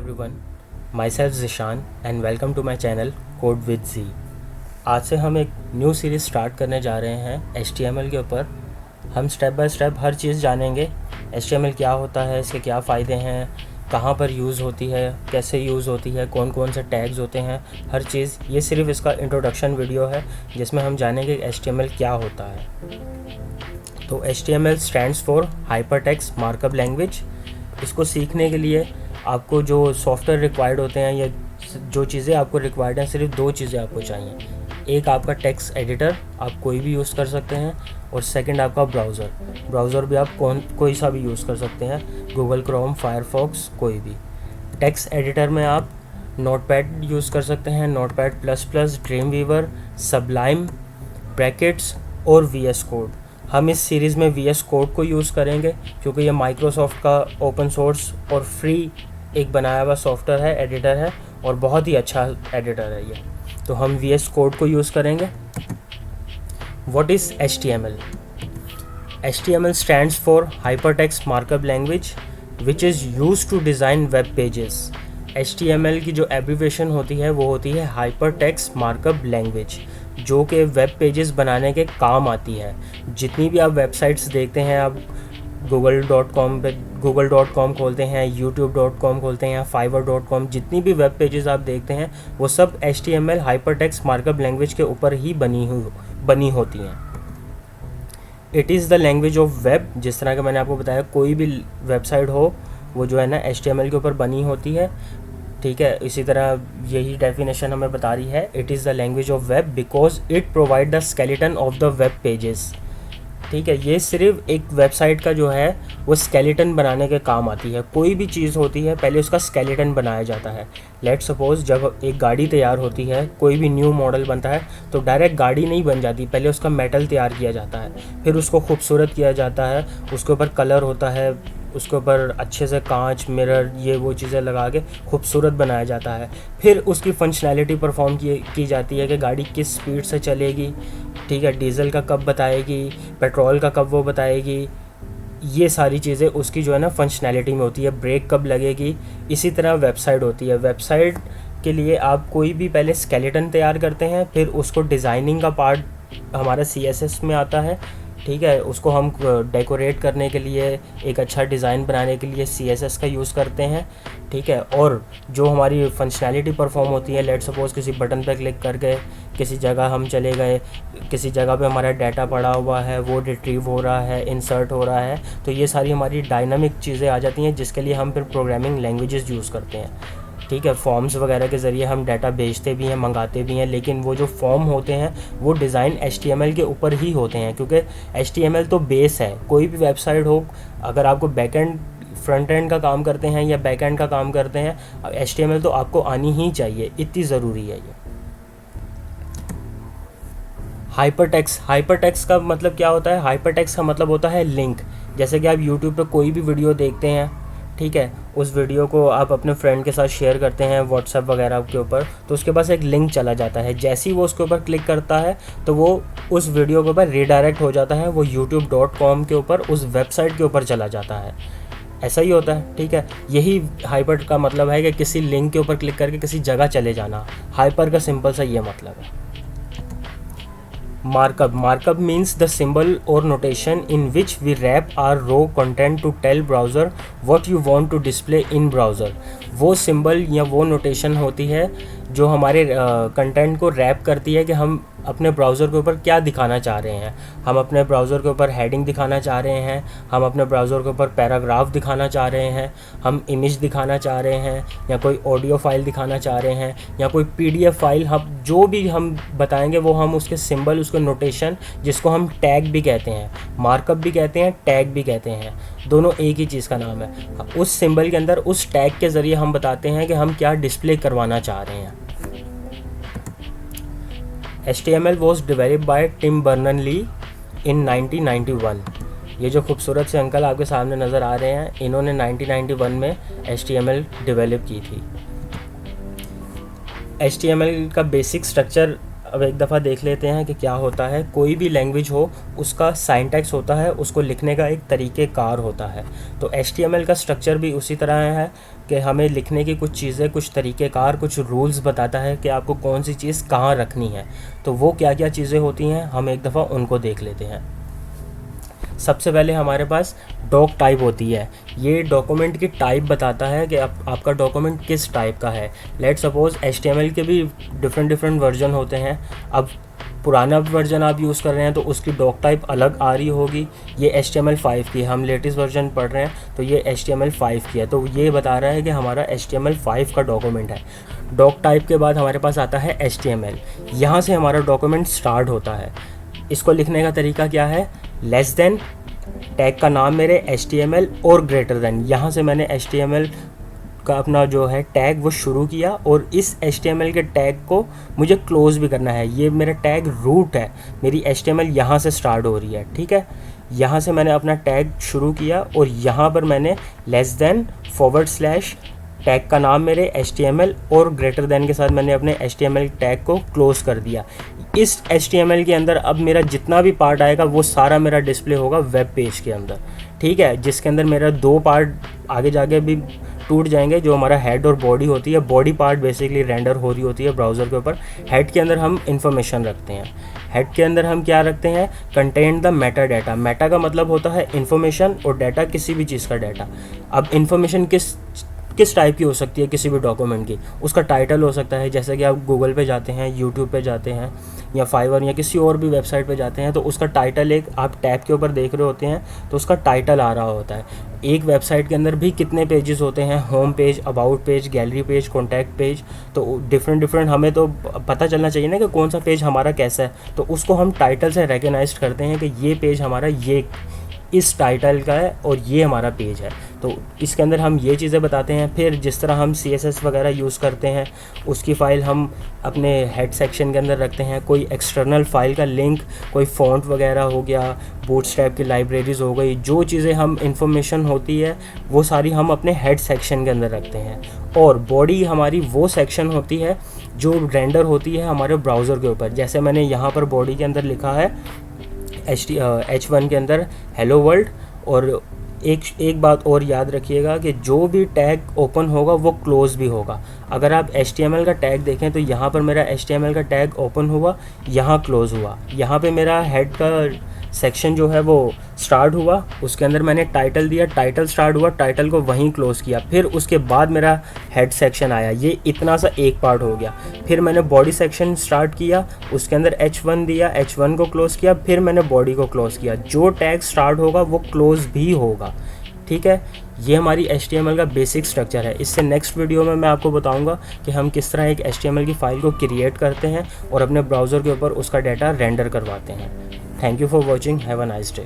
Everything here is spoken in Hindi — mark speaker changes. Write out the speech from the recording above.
Speaker 1: Everyone, my self Zeeshan and welcome to my channel code with G. आज से हम एक न्यू सीरीज़ स्टार्ट करने जा रहे हैं HTML के ऊपर। हम स्टेप बाय स्टेप हर चीज़ जानेंगे। HTML क्या होता है, इसके क्या फ़ायदे हैं, कहाँ पर यूज़ होती है, कैसे यूज़ होती है, कौन कौन से टैग्स होते हैं, हर चीज़। ये सिर्फ इसका इंट्रोडक्शन वीडियो है जिसमें हम जानेंगे HTML क्या होता है। तो HTML stands for hypertext markup language. इसको सीखने के लिए आपको जो सॉफ्टवेयर रिक्वायर्ड होते हैं या जो चीज़ें आपको रिक्वायर्ड हैं, सिर्फ दो चीज़ें आपको चाहिए। एक आपका टेक्स्ट एडिटर, आप कोई भी यूज़ कर सकते हैं, और सेकंड आपका ब्राउज़र भी आप कोई सा भी यूज़ कर सकते हैं, गूगल क्रोम, फायरफॉक्स, कोई भी। टेक्स्ट एडिटर में आप नोटपैड यूज़ कर सकते हैं, Notepad plus plus, Dreamweaver, Sublime, Brackets और VS कोड। हम इस सीरीज़ में VS कोड को यूज़ करेंगे क्योंकि ये माइक्रोसॉफ्ट का ओपन सोर्स और फ्री एक बनाया हुआ सॉफ्टवेयर है, एडिटर है, और बहुत ही अच्छा एडिटर है ये। तो हम VS कोड को यूज़ करेंगे। What is HTML? HTML stands for hypertext markup language which is used to design web pages. HTML की जो एब्रीविएशन होती है वो होती है हाइपरटेक्स्ट मार्कअप लैंग्वेज, जो कि वेब पेजेस बनाने के काम आती है। जितनी भी आप वेबसाइट्स देखते हैं, आप google.com पे google.com खोलते हैं, youtube.com खोलते हैं, fiverr.com, जितनी भी वेब पेजेस आप देखते हैं वो सब HTML हाइपरटेक्स्ट मार्कअप लैंग्वेज के ऊपर ही बनी होती हैं। It is the language of web. जिस तरह का मैंने आपको बताया, कोई भी वेबसाइट हो वो जो है ना HTML के ऊपर बनी होती है, ठीक है। इसी तरह यही डेफिनेशन हमें बता रही है, it is the language of web because it provide the skeleton of the web pages. ठीक है, ये सिर्फ एक वेबसाइट का जो है वो स्केलेटन बनाने के काम आती है। कोई भी चीज़ होती है पहले उसका स्केलेटन बनाया जाता है। लेट्स सपोज जब एक गाड़ी तैयार होती है, कोई भी न्यू मॉडल बनता है, तो डायरेक्ट गाड़ी नहीं बन जाती, पहले उसका मेटल तैयार किया जाता है, फिर उसको खूबसूरत किया जाता है, उसके ऊपर कलर होता है, उसके ऊपर अच्छे से कांच, मिरर, ये वो चीज़ें लगा के खूबसूरत बनाया जाता है। फिर उसकी फंक्शनैलिटी परफॉर्म की जाती है कि गाड़ी किस स्पीड से चलेगी, ठीक है, डीजल का कब बताएगी, पेट्रोल का कब वो बताएगी, ये सारी चीज़ें उसकी जो है ना फंक्शनैलिटी में होती है। ब्रेक कब लगेगी। इसी तरह वेबसाइट होती है। वेबसाइट के लिए आप कोई भी पहले स्केलेटन तैयार करते हैं, फिर उसको डिज़ाइनिंग का पार्ट हमारा CSS में आता है, ठीक है। उसको हम डेकोरेट करने के लिए, एक अच्छा डिज़ाइन बनाने के लिए CSS का यूज़ करते हैं, ठीक है। और जो हमारी फंक्शनैलिटी परफॉर्म होती है, लेट सपोज किसी बटन पर क्लिक कर गए, किसी जगह हम चले गए, किसी जगह पे हमारा डाटा पड़ा हुआ है, वो रिट्रीव हो रहा है, इंसर्ट हो रहा है, तो ये सारी हमारी डायनामिक चीज़ें आ जाती हैं, जिसके लिए हम फिर प्रोग्रामिंग लैंग्वेजेस यूज़ करते हैं, ठीक है। फॉर्म्स वगैरह के ज़रिए हम डाटा भेजते भी हैं, मंगाते भी हैं, लेकिन वो जो फॉर्म होते हैं वो डिज़ाइन HTML के ऊपर ही होते हैं, क्योंकि HTML तो बेस है। कोई भी वेबसाइट हो, अगर आपको बैकएंड फ्रंट एंड का काम करते हैं या बैक एंड का काम करते हैं, HTML तो आपको आनी ही चाहिए, इतनी ज़रूरी है ये। हाइपरटेक्स्ट का मतलब क्या होता है? हाइपरटेक्स्ट का मतलब होता है लिंक। जैसे कि आप YouTube पे कोई भी वीडियो देखते हैं, ठीक है, उस वीडियो को आप अपने फ्रेंड के साथ शेयर करते हैं व्हाट्सएप वगैरह के ऊपर, तो उसके पास एक लिंक चला जाता है। जैसे ही वो उसके ऊपर क्लिक करता है तो वो उस वीडियो के ऊपर रीडायरेक्ट हो जाता है, वो youtube.com के ऊपर उस वेबसाइट के ऊपर चला जाता है। ऐसा ही होता है, ठीक है। यही हाइपर का मतलब है कि किसी लिंक के ऊपर क्लिक करके किसी जगह चले जाना। हाइपर का सिंपल सा ये मतलब है। Markup means the symbol or notation in which we wrap our raw content to tell browser what you want to display in browser। वो सिंबल या वो नोटेशन होती है जो हमारे कंटेंट को रैप करती है कि हम अपने ब्राउज़र के ऊपर क्या दिखाना चाह रहे हैं। हम अपने ब्राउज़र के ऊपर हेडिंग दिखाना चाह रहे हैं, हम अपने ब्राउज़र के ऊपर पैराग्राफ दिखाना चाह रहे हैं, हम इमेज दिखाना चाह रहे हैं, या कोई ऑडियो फाइल दिखाना चाह रहे हैं, या कोई PDF फाइल, हम जो भी हम बताएंगे वो हम उसके सिंबल, उसके नोटेशन, जिसको हम टैग भी कहते हैं, मार्कअप भी कहते हैं, टैग भी कहते हैं, दोनों एक ही चीज़ का नाम है। उस सिंबल के अंदर, उस टैग के ज़रिए हम बताते हैं कि हम क्या डिस्प्ले करवाना चाह रहे हैं। HTML was developed by Tim Berners-Lee in 1991। ये जो खूबसूरत से अंकल आपके सामने नज़र आ रहे हैं, इन्होंने 1991 में HTML डेवलप की थी। HTML का बेसिक स्ट्रक्चर अब एक दफ़ा देख लेते हैं कि क्या होता है। कोई भी लैंग्वेज हो उसका सिंटैक्स होता है, उसको लिखने का एक तरीक़ेकार होता है। तो HTML का स्ट्रक्चर भी उसी तरह है कि हमें लिखने की कुछ चीज़ें, कुछ तरीक़ेकार, कुछ रूल्स बताता है कि आपको कौन सी चीज़ कहाँ रखनी है। तो वो क्या क्या चीज़ें होती हैं हम एक दफ़ा उनको देख लेते हैं। सबसे पहले हमारे पास डॉक टाइप होती है। ये डॉक्यूमेंट की टाइप बताता है कि आपका डॉक्यूमेंट किस टाइप का है। लेट सपोज़ HTML के भी डिफरेंट वर्जन होते हैं। अब पुराना वर्जन आप यूज़ कर रहे हैं तो उसकी डॉक टाइप अलग आ रही होगी। ये HTML5 की, हम लेटेस्ट वर्जन पढ़ रहे हैं तो ये HTML5 की है। तो ये बता रहा है कि हमारा HTML5 का डॉक्यूमेंट है। डॉक टाइप के बाद हमारे पास आता है HTML। यहाँ से हमारा डॉक्यूमेंट स्टार्ट होता है। इसको लिखने का तरीका क्या है, लेस देन, टैग का नाम मेरे HTML और ग्रेटर देन। यहाँ से मैंने HTML का अपना जो है टैग वो शुरू किया और इस HTML के टैग को मुझे क्लोज भी करना है। ये मेरा टैग रूट है, मेरी HTML यहाँ से स्टार्ट हो रही है, ठीक है। यहाँ से मैंने अपना टैग शुरू किया और यहाँ पर मैंने लेस देन / टैग का नाम मेरे HTML और ग्रेटर देन के साथ मैंने अपने HTML टैग को क्लोज़ कर दिया। इस HTML के अंदर अब मेरा जितना भी पार्ट आएगा वो सारा मेरा डिस्प्ले होगा वेब पेज के अंदर, ठीक है। जिसके अंदर मेरा 2 पार्ट आगे जाके भी टूट जाएंगे, जो हमारा हेड और बॉडी होती है। बॉडी पार्ट बेसिकली रेंडर हो रही होती है ब्राउज़र के ऊपर। हेड के अंदर हम इंफॉर्मेशन रखते हैं। हेड के अंदर हम क्या रखते हैं, content the Meta data. Meta का मतलब होता है इन्फॉर्मेशन और डाटा किसी भी चीज़ का डाटा। अब इन्फॉर्मेशन किस टाइप की हो सकती है किसी भी डॉक्यूमेंट की, उसका टाइटल हो सकता है। जैसे कि आप गूगल पे जाते हैं, यूट्यूब पे जाते हैं या फाइवर या किसी और भी वेबसाइट पे जाते हैं तो उसका टाइटल, एक आप टैब के ऊपर देख रहे होते हैं तो उसका टाइटल आ रहा होता है। एक वेबसाइट के अंदर भी कितने पेजेस होते हैं, home page, about page, gallery page, contact page. तो डिफरेंट हमें तो पता चलना चाहिए ना कि कौन सा पेज हमारा कैसा है। तो उसको हम टाइटल से रिकग्नाइज करते हैं कि ये पेज हमारा ये इस टाइटल का है और ये हमारा पेज है। तो इसके अंदर हम ये चीज़ें बताते हैं। फिर जिस तरह हम CSS वगैरह यूज़ करते हैं उसकी फ़ाइल हम अपने हेड सेक्शन के अंदर रखते हैं। कोई एक्सटर्नल फ़ाइल का लिंक, कोई फ़ॉन्ट वगैरह हो गया, बूटस्ट्रैप की लाइब्रेरीज़ हो गई, जो चीज़ें हम इंफॉर्मेशन होती है वो सारी हम अपने हेड सेक्शन के अंदर रखते हैं। और बॉडी हमारी वो सेक्शन होती है जो रेंडर होती है हमारे ब्राउज़र के ऊपर। जैसे मैंने यहाँ पर बॉडी के अंदर लिखा है H1 के अंदर हेलो वर्ल्ड। और एक बात और याद रखिएगा कि जो भी टैग ओपन होगा वो क्लोज भी होगा। अगर आप HTML का टैग देखें तो यहाँ पर मेरा HTML का टैग ओपन हुआ, यहाँ क्लोज़ हुआ। यहाँ पे मेरा हेड का सेक्शन जो है वो स्टार्ट हुआ, उसके अंदर मैंने टाइटल दिया, टाइटल स्टार्ट हुआ, टाइटल को वहीं क्लोज़ किया। फिर उसके बाद मेरा हेड सेक्शन आया, ये इतना सा एक पार्ट हो गया। फिर मैंने बॉडी सेक्शन स्टार्ट किया, उसके अंदर H1 दिया, H1 को क्लोज़ किया, फिर मैंने बॉडी को क्लोज़ किया। जो टैग स्टार्ट होगा वो क्लोज़ भी होगा, ठीक है। ये हमारी HTML का बेसिक स्ट्रक्चर है। इससे नेक्स्ट वीडियो में मैं आपको बताऊंगा कि हम किस तरह एक HTML की फ़ाइल को क्रिएट करते हैं और अपने ब्राउज़र के ऊपर उसका डाटा रेंडर करवाते हैं। Thank you for watching, have a nice day.